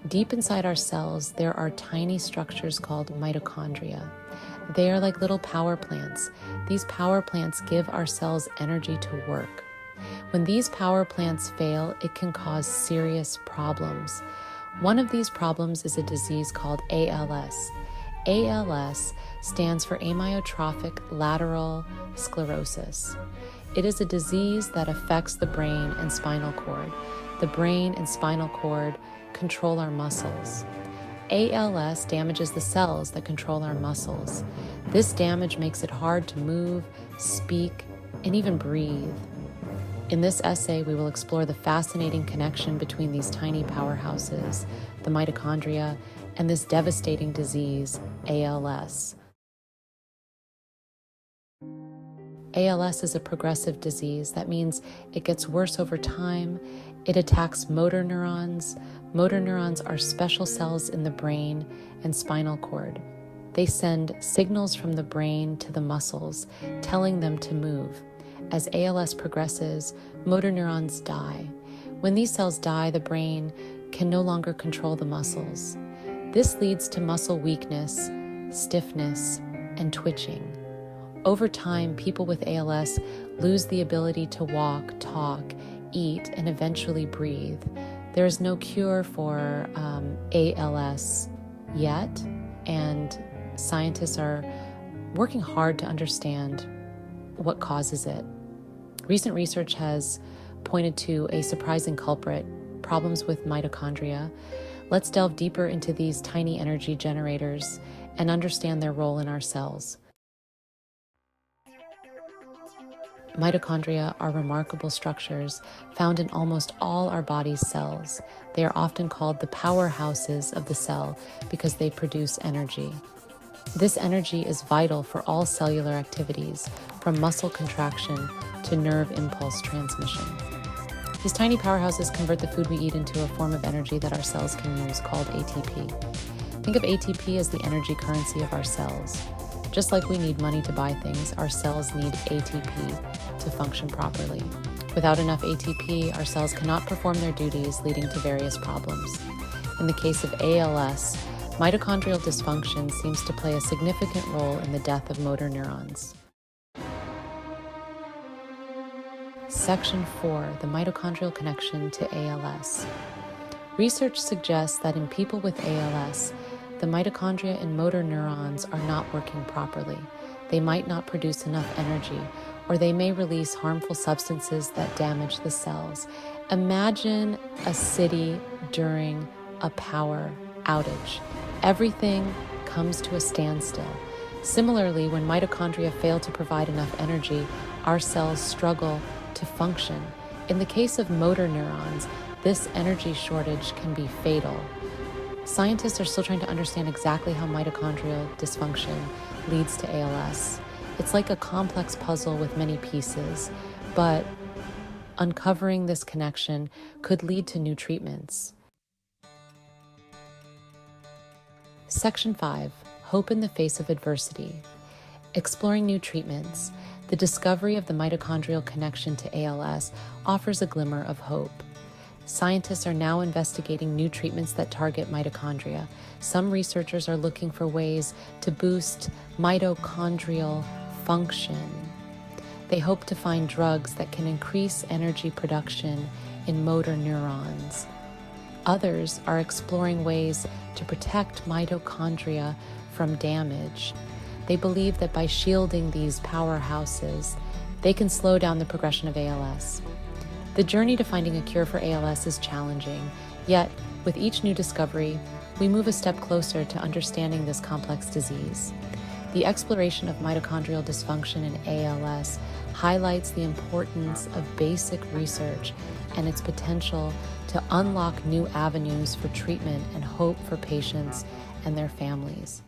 Deep inside our cells, there are tiny structures called mitochondria. They are like little power plants. These power plants give our cells energy to work. When these power plants fail, it can cause serious problems. One of these problems is a disease called ALS. ALS stands for Amyotrophic Lateral Sclerosis. It is a disease that affects the brain and spinal cord. The brain and spinal cord control our muscles. ALS damages the cells that control our muscles. This damage makes it hard to move, speak, and even breathe. In this essay, we will explore the fascinating connection between these tiny powerhouses, the mitochondria, and this devastating disease, ALS. ALS is a progressive disease. That means it gets worse over time. It attacks motor neurons. Motor neurons are special cells in the brain and spinal cord. They send signals from the brain to the muscles, telling them to move. As ALS progresses, motor neurons die. When these cells die, the brain can no longer control the muscles. This leads to muscle weakness, stiffness, and twitching. Over time, people with ALS lose the ability to walk, talk, eat, and eventually breathe. There is no cure for ALS yet, and scientists are working hard to understand what causes it. Recent research has pointed to a surprising culprit: problems with mitochondria. Let's delve deeper into these tiny energy generators and understand their role in our cells. Mitochondria are remarkable structures found in almost all our body's cells. They are often called the powerhouses of the cell because they produce energy. This energy is vital for all cellular activities, from muscle contraction to nerve impulse transmission. These tiny powerhouses convert the food we eat into a form of energy that our cells can use, called ATP. Think of ATP as the energy currency of our cells. Just like we need money to buy things, our cells need ATP to function properly. Without enough ATP, our cells cannot perform their duties, leading to various problems. In the case of ALS, mitochondrial dysfunction seems to play a significant role in the death of motor neurons. Section 4, the mitochondrial connection to ALS. Research suggests that in people with ALS, the mitochondria and motor neurons are not working properly. They might not produce enough energy, or they may release harmful substances that damage the cells. Imagine a city during a power outage. Everything comes to a standstill. Similarly, when mitochondria fail to provide enough energy, our cells struggle to function. In the case of motor neurons, this energy shortage can be fatal. Scientists are still trying to understand exactly how mitochondrial dysfunction leads to ALS. It's like a complex puzzle with many pieces, but uncovering this connection could lead to new treatments. Section 5, Hope in the Face of Adversity. Exploring new treatments, the discovery of the mitochondrial connection to ALS offers a glimmer of hope. Scientists are now investigating new treatments that target mitochondria. Some researchers are looking for ways to boost mitochondrial function. They hope to find drugs that can increase energy production in motor neurons. Others are exploring ways to protect mitochondria from damage. They believe that by shielding these powerhouses, they can slow down the progression of ALS. The journey to finding a cure for ALS is challenging, yet with each new discovery, we move a step closer to understanding this complex disease. The exploration of mitochondrial dysfunction in ALS highlights the importance of basic research and its potential to unlock new avenues for treatment and hope for patients and their families.